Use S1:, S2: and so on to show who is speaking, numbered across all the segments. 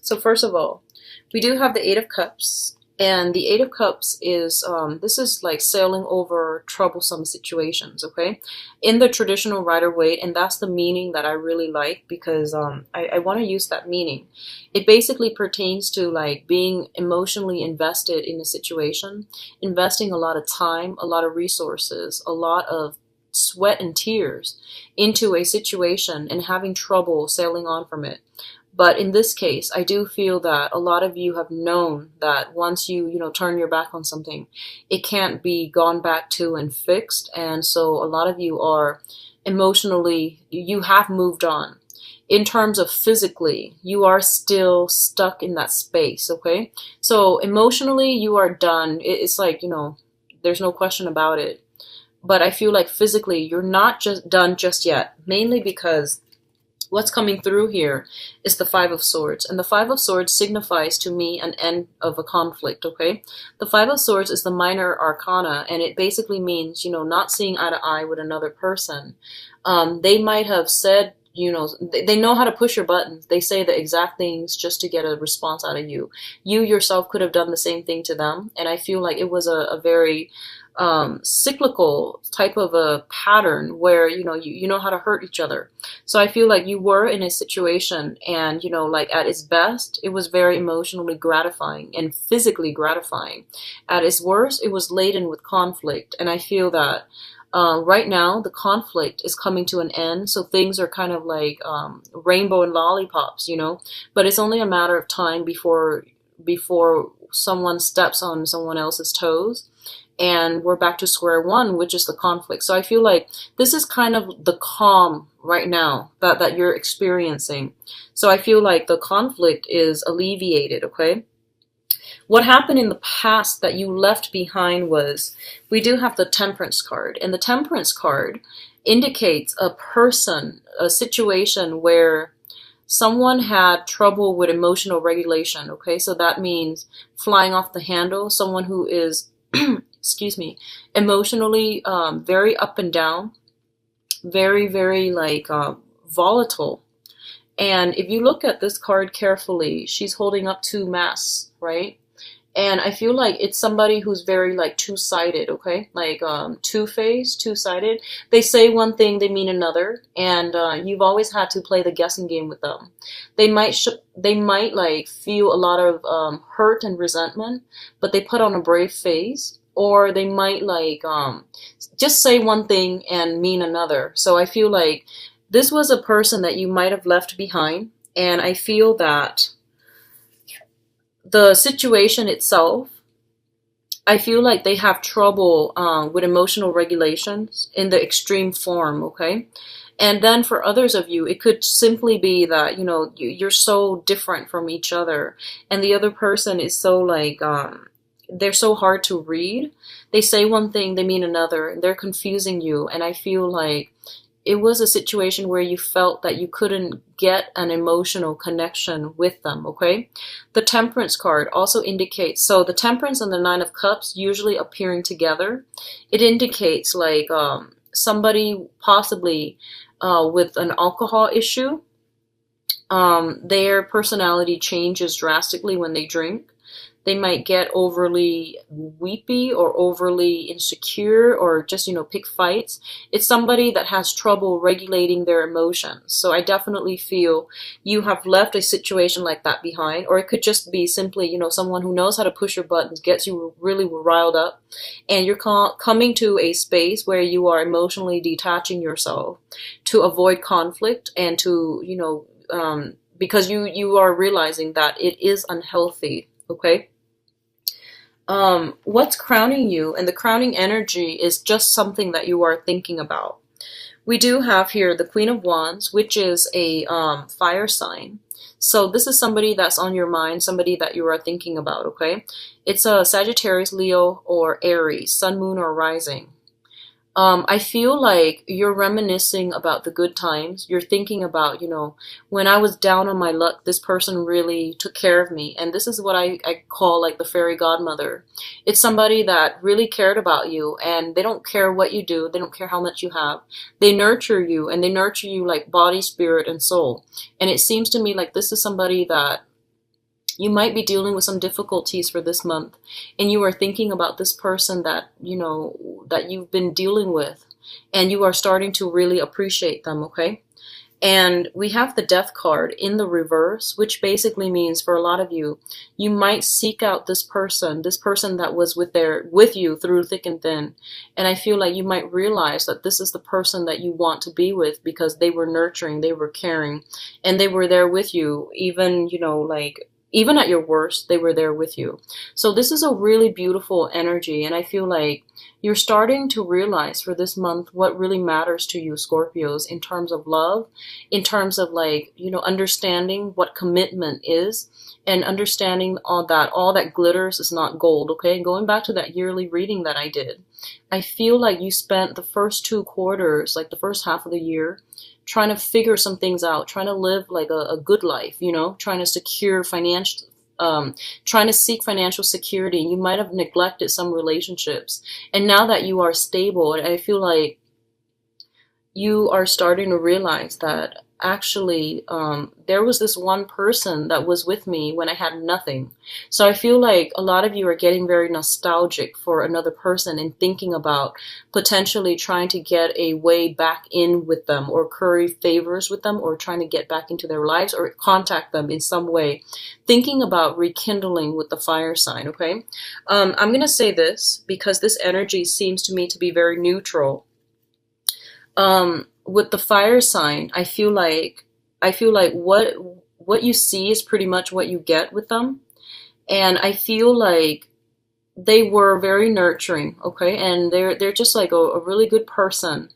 S1: So first of all, we do have the Eight of Cups, and the Eight of Cups is this is like sailing over troublesome situations. Okay, in the traditional Rider-Waite, and that's the meaning that I really like because I want to use that meaning. It basically pertains to like being emotionally invested in a situation, investing a lot of time, a lot of resources, a lot of sweat and tears into a situation and having trouble sailing on from it. But in this case, I do feel that a lot of you have known that once you turn your back on something, it can't be gone back to and fixed. And so a lot of you are emotionally, you have moved on. In terms of physically, you are still stuck in that space, okay? So emotionally, you are done. It's like, there's no question about it. But I feel like physically, you're not just done just yet, mainly because what's coming through here is the Five of Swords. And the Five of Swords signifies to me an end of a conflict, okay? The Five of Swords is the minor arcana, and it basically means, not seeing eye to eye with another person. They might have said, they know how to push your buttons. They say the exact things just to get a response out of you. You yourself could have done the same thing to them. And I feel like it was a very cyclical type of a pattern where you know how to hurt each other. So I feel like you were in a situation, and like at its best it was very emotionally gratifying and physically gratifying. At its worst it was laden with conflict, and I feel that right now the conflict is coming to an end, so things are kind of like rainbow and lollipops, but it's only a matter of time before someone steps on someone else's toes and we're back to square one, which is the conflict. So I feel like this is kind of the calm right now that you're experiencing. So I feel like the conflict is alleviated, okay? What happened in the past that you left behind was, we do have the Temperance card, and the Temperance card indicates a person, a situation where someone had trouble with emotional regulation, okay? So that means flying off the handle, someone who is excuse me, emotionally very up and down, very, very like volatile. And if you look at this card carefully, she's holding up two masks, right? And I feel like it's somebody who's very like two-sided, okay? Like two-faced, two-sided. They say one thing, they mean another, and you've always had to play the guessing game with them. They might like feel a lot of hurt and resentment, but they put on a brave face. Or they might like just say one thing and mean another. So I feel like this was a person that you might have left behind, and I feel that the situation itself, I feel like they have trouble with emotional regulations in the extreme form, okay? And then for others of you, it could simply be that, you're so different from each other, and the other person is so like, they're so hard to read. They say one thing, they mean another, and they're confusing you. And I feel like it was a situation where you felt that you couldn't get an emotional connection with them, okay? The Temperance card also indicates, so the Temperance and the Nine of Cups usually appearing together, it indicates like somebody possibly with an alcohol issue. Their personality changes drastically when they drink. They might get overly weepy or overly insecure or just, pick fights. It's somebody that has trouble regulating their emotions. So I definitely feel you have left a situation like that behind. Or it could just be simply, someone who knows how to push your buttons, gets you really riled up. And you're coming to a space where you are emotionally detaching yourself to avoid conflict and to, because you are realizing that it is unhealthy, okay? What's crowning you, and the crowning energy is just something that you are thinking about. We do have here the Queen of Wands, which is a fire sign. So this is somebody that's on your mind, somebody that you are thinking about, okay? It's a Sagittarius, Leo, or Aries, Sun, Moon, or Rising. I feel like you're reminiscing about the good times. You're thinking about, when I was down on my luck, this person really took care of me. And this is what I call like the fairy godmother. It's somebody that really cared about you, and they don't care what you do. They don't care how much you have. They nurture you, and they nurture you like body, spirit, and soul. And it seems to me like this is somebody that You might be dealing with some difficulties for this month, and you are thinking about this person that, that you've been dealing with, and you are starting to really appreciate them, okay? And we have the Death card in the reverse, which basically means for a lot of you, you might seek out this person that was with you through thick and thin. And I feel like you might realize that this is the person that you want to be with because they were nurturing, they were caring, and they were there with you, even, even at your worst, they were there with you. So this is a really beautiful energy, and I feel like you're starting to realize for this month what really matters to you, Scorpios, in terms of love, in terms of understanding what commitment is, and understanding all that glitters is not gold, okay? And going back to that yearly reading that I did, I feel like you spent the first 2 quarters, like the first half of the year, trying to figure some things out, trying to live like a good life, trying to secure trying to seek financial security. You might have neglected some relationships. And now that you are stable, I feel like you are starting to realize that actually there was this one person that was with me when I had nothing. So I feel like a lot of you are getting very nostalgic for another person and thinking about potentially trying to get a way back in with them, or curry favors with them, or trying to get back into their lives or contact them in some way, thinking about rekindling with the fire sign, okay? I'm going to say this because this energy seems to me to be very neutral. With the fire sign, I feel like what you see is pretty much what you get with them. And I feel like they were very nurturing, okay? And they're just like a really good person.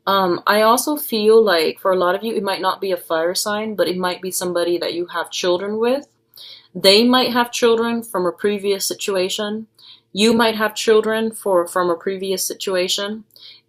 S1: I also feel like for a lot of you, it might not be a fire sign, but it might be somebody that you have children with. They might have children from a previous situation. You might have children from a previous situation.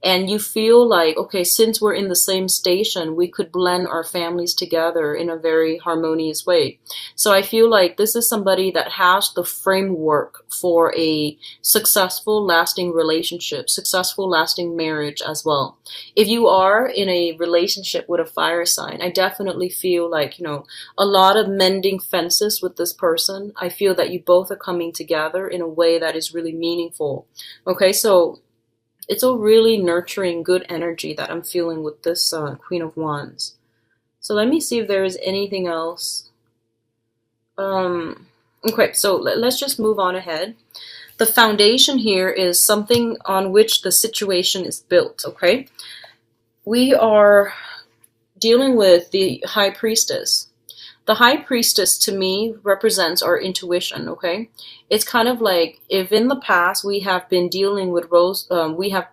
S1: And you feel like, okay, since we're in the same station, we could blend our families together in a very harmonious way. So I feel like this is somebody that has the framework for a successful, lasting relationship, successful, lasting marriage as well. If you are in a relationship with a fire sign, I definitely feel like, a lot of mending fences with this person. I feel that you both are coming together in a way that is really meaningful. Okay, so it's a really nurturing, good energy that I'm feeling with this Queen of Wands. So let me see if there is anything else. Okay, so let's just move on ahead. The foundation here is something on which the situation is built, okay? We are dealing with the High Priestess. The High Priestess to me represents our intuition, okay? It's kind of like if in the past we have been dealing with we have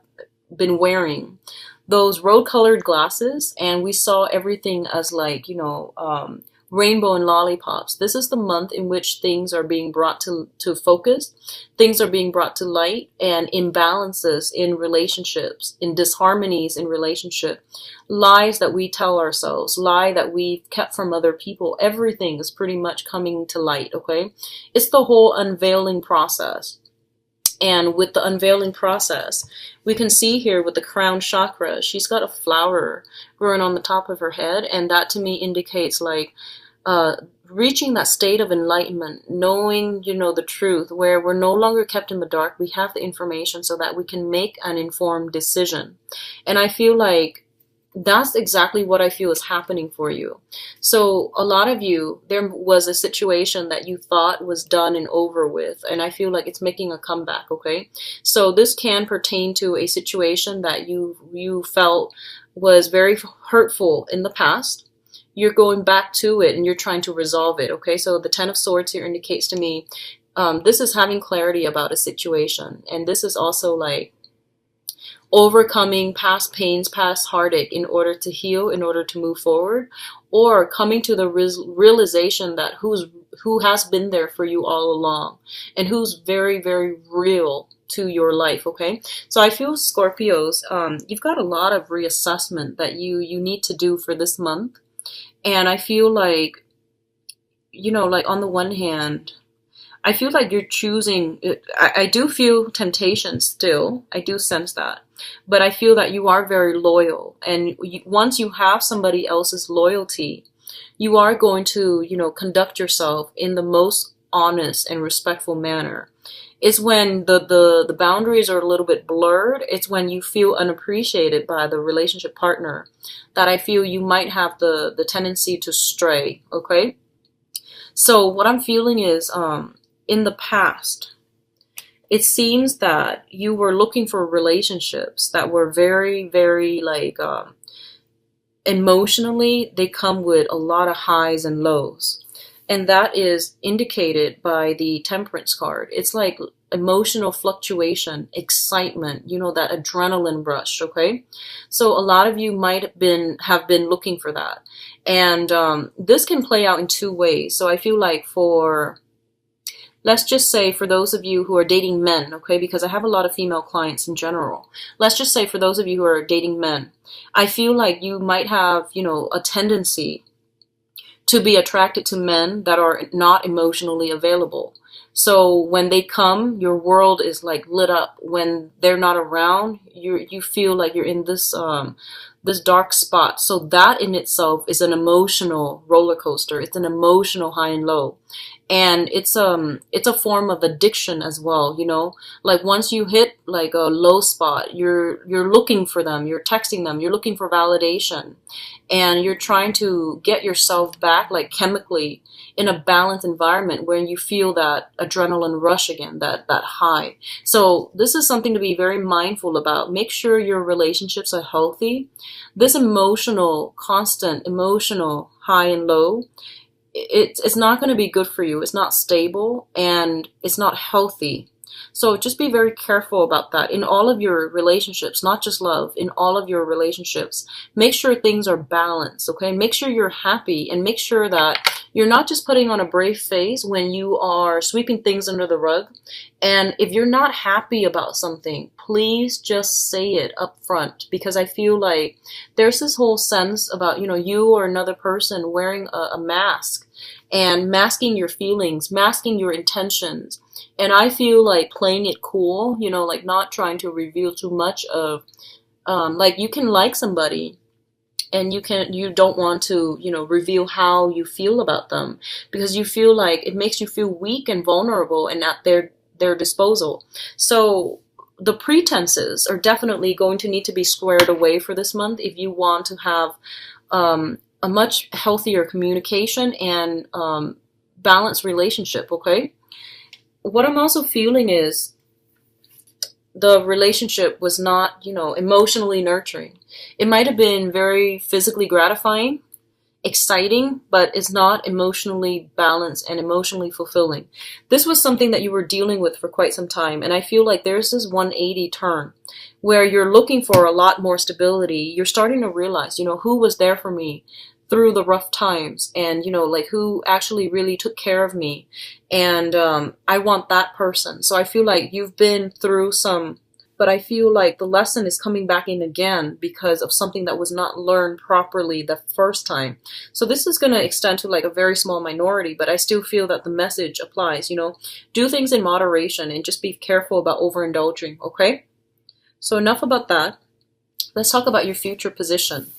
S1: been wearing those rose-colored glasses and we saw everything as like, rainbow and lollipops. This is the month in which things are being brought to focus, things are being brought to light, and imbalances in relationships, in disharmonies in relationship, lies that we tell ourselves, lie that we've kept from other people, everything is pretty much coming to light, okay? It's the whole unveiling process. And with the unveiling process, we can see here with the crown chakra, she's got a flower growing on the top of her head. And that to me indicates like reaching that state of enlightenment, knowing, the truth, where we're no longer kept in the dark. We have the information so that we can make an informed decision. And I feel like that's exactly what I feel is happening for you. So a lot of you, there was a situation that you thought was done and over with, and I feel like it's making a comeback, okay? So this can pertain to a situation that you felt was very hurtful in the past. You're going back to it and you're trying to resolve it, okay? So the Ten of Swords here indicates to me, this is having clarity about a situation. And this is also like overcoming past pains, past heartache in order to heal, in order to move forward, or coming to the realization that who has been there for you all along and who's very, very real to your life, okay? So I feel Scorpios, you've got a lot of reassessment that you need to do for this month. And I feel like, like on the one hand, I feel like you're choosing, I do feel temptation still. I do sense that. But I feel that you are very loyal. And once you have somebody else's loyalty, you are going to, conduct yourself in the most honest and respectful manner. It's when the boundaries are a little bit blurred. It's when you feel unappreciated by the relationship partner that I feel you might have the tendency to stray, okay? So what I'm feeling is in the past, it seems that you were looking for relationships that were very, very like emotionally, they come with a lot of highs and lows. And that is indicated by the Temperance card. It's like emotional fluctuation, excitement, you know, that adrenaline rush, okay? So a lot of you might have been looking for that. And this can play out in two ways. So I feel like let's just say for those of you who are dating men, okay, because I have a lot of female clients in general. Let's just say for those of you who are dating men, I feel like you might have, you know, a tendency to be attracted to men that are not emotionally available. So when they come, your world is like lit up. When they're not around, you feel like you're in this dark spot. So that in itself is an emotional roller coaster. It's an emotional high and low. And it's a form of addiction as well, you know, like once you hit like a low spot, you're looking for them, you're texting them, you're looking for validation, and you're trying to get yourself back like chemically in a balanced environment where you feel that adrenaline rush again, that high. So this is something to be very mindful about. Make sure your relationships are healthy. This emotional, constant emotional high and low, it's not going to be good for you. It's not stable and it's not healthy. So just be very careful about that in all of your relationships, not just love, in all of your relationships. Make sure things are balanced, okay? Make sure you're happy and make sure that you're not just putting on a brave face when you are sweeping things under the rug. And if you're not happy about something, please just say it up front, because I feel like there's this whole sense about, you know, you or another person wearing a mask and masking your feelings, masking your intentions. And I feel like playing it cool, you know, like not trying to reveal too much of, like you can like somebody and you don't want to, you know, reveal how you feel about them because you feel like it makes you feel weak and vulnerable and at their disposal. So the pretenses are definitely going to need to be squared away for this month if you want to have a much healthier communication and balanced relationship, okay? What I'm also feeling is the relationship was not, you know, emotionally nurturing. It might have been very physically gratifying, exciting, but it's not emotionally balanced and emotionally fulfilling. This was something that you were dealing with for quite some time, and I feel like there's this 180 turn where you're looking for a lot more stability. You're starting to realize, you know, who was there for me through the rough times, and, you know, like who actually really took care of me, and I want that person. So I feel like you've been through some, but I feel like the lesson is coming back in again because of something that was not learned properly the first time. So this is going to extend to like a very small minority, but I still feel that the message applies, you know, do things in moderation and just be careful about overindulging, okay? So enough about that. Let's talk about your future position.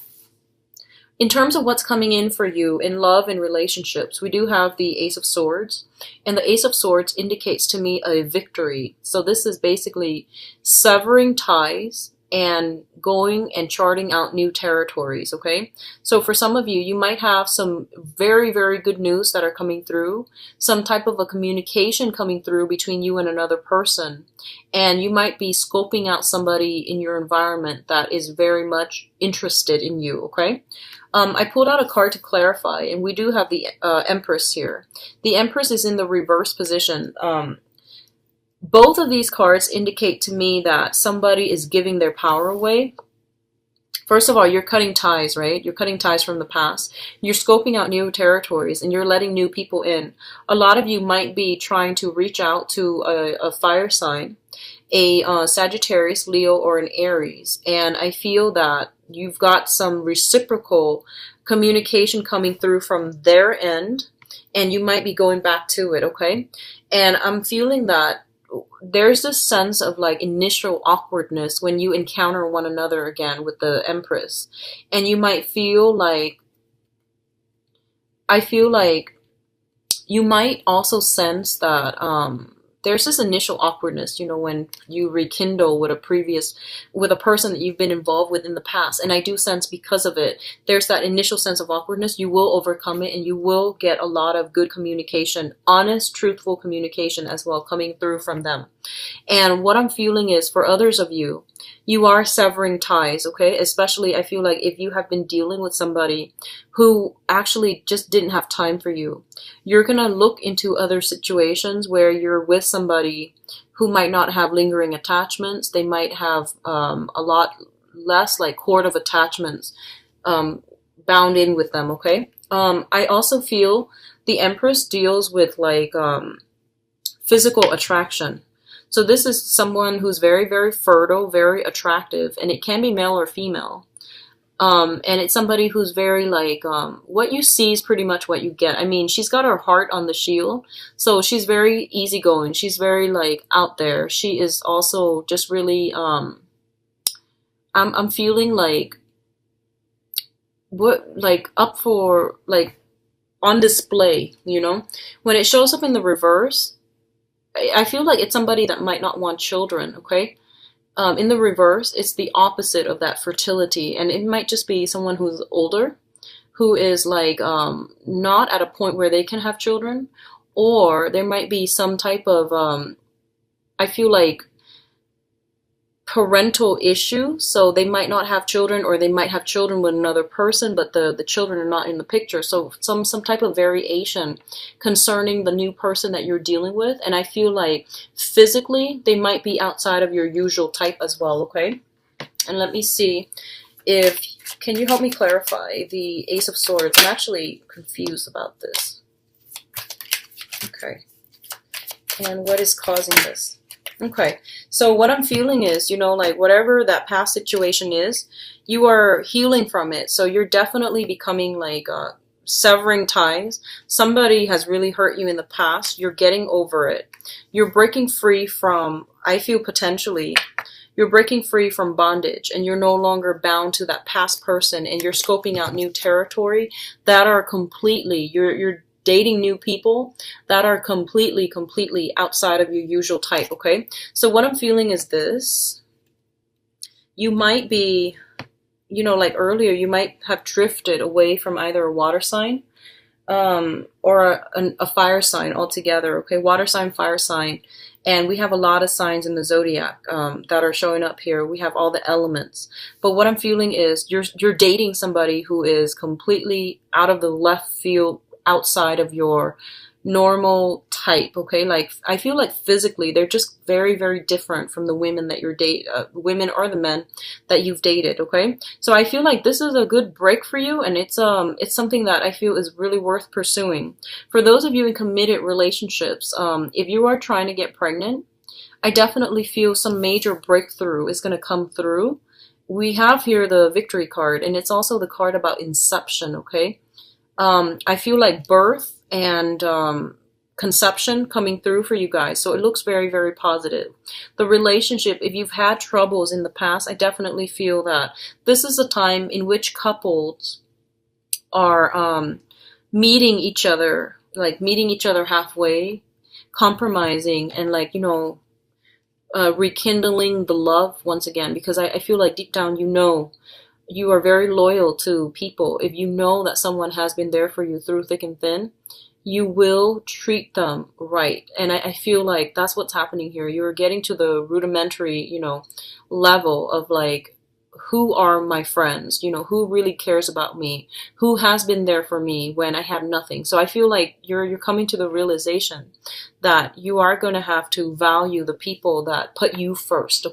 S1: In terms of what's coming in for you in love and relationships, we do have the Ace of Swords. And the Ace of Swords indicates to me a victory. So this is basically severing ties and going and charting out new territories, okay? So for some of you, you might have some very, very good news that are coming through, some type of a communication coming through between you and another person. And you might be scoping out somebody in your environment that is very much interested in you, okay? I pulled out a card to clarify, and we do have the Empress here. The Empress is in the reverse position. Both of these cards indicate to me that somebody is giving their power away. First of all, you're cutting ties, right? You're cutting ties from the past. You're scoping out new territories, and you're letting new people in. A lot of you might be trying to reach out to a fire sign, a Sagittarius, Leo, or an Aries. And I feel that you've got some reciprocal communication coming through from their end, and you might be going back to it, okay? And I'm feeling that there's this sense of like initial awkwardness when you encounter one another again with the Empress. And you might feel like, I feel like You might also sense that there's this initial awkwardness, when you rekindle with a person that you've been involved with in the past. And I do sense because of it, there's that initial sense of awkwardness. You will overcome it and you will get a lot of good communication, honest, truthful communication as well coming through from them. And what I'm feeling is for others of you, you are severing ties, okay? Especially I feel like if you have been dealing with somebody who actually just didn't have time for you, you're going to look into other situations where you're with somebody who might not have lingering attachments. They might have a lot less like cord of attachments bound in with them, okay? I also feel the Empress deals with like physical attraction. So this is someone who's very, very fertile, very attractive, and it can be male or female. And it's somebody who's very like, what you see is pretty much what you get. I mean, she's got her heart on the shield, so she's very easygoing. She's very like out there. She is also just really, I'm feeling like, up for, like, on display, When it shows up in the reverse, I feel like it's somebody that might not want children, okay? In the reverse, it's the opposite of that fertility. And it might just be someone who's older, who is like not at a point where they can have children. Or there might be some type of, I feel like, parental issue. So they might not have children, or they might have children with another person, but the children are not in the picture. So some type of variation concerning the new person that you're dealing with. And I feel like physically they might be outside of your usual type as well, okay? And let me see can you help me clarify the Ace of Swords? I'm actually confused about this. Okay. And what is causing this? Okay, so what I'm feeling is, like whatever that past situation is, you are healing from it. So you're definitely becoming like severing ties. Somebody has really hurt you in the past. You're getting over it. You're breaking free from, I feel potentially, you're breaking free from bondage, and you're no longer bound to that past person, and you're scoping out new territory that are completely, you're dating new people that are completely outside of your usual type, okay? So what I'm feeling is this. You might be, like earlier, you might have drifted away from either a water sign or a fire sign altogether, okay? Water sign, fire sign. And we have a lot of signs in the zodiac that are showing up here. We have all the elements. But what I'm feeling is you're dating somebody who is completely out of the left field, outside of your normal type, okay? Like, I feel like physically they're just very, very different from the women that you're women or the men that you've dated, okay? So I feel like this is a good break for you, and it's something that I feel is really worth pursuing. For those of you in committed relationships, if you are trying to get pregnant, I definitely feel some major breakthrough is going to come through. We have here the Victory card, and it's also the card about inception, okay? I feel like birth and conception coming through for you guys. So it looks very, very positive. The relationship, if you've had troubles in the past, I definitely feel that this is a time in which couples are meeting each other halfway, compromising, and rekindling the love once again. Because I feel like deep down, you are very loyal to people. If you know that someone has been there for you through thick and thin, you will treat them right. And I feel like that's what's happening here. You're getting to the rudimentary, level of like, who are my friends? Who really cares about me? Who has been there for me when I had nothing? So I feel like you're coming to the realization that you are going to have to value the people that put you first.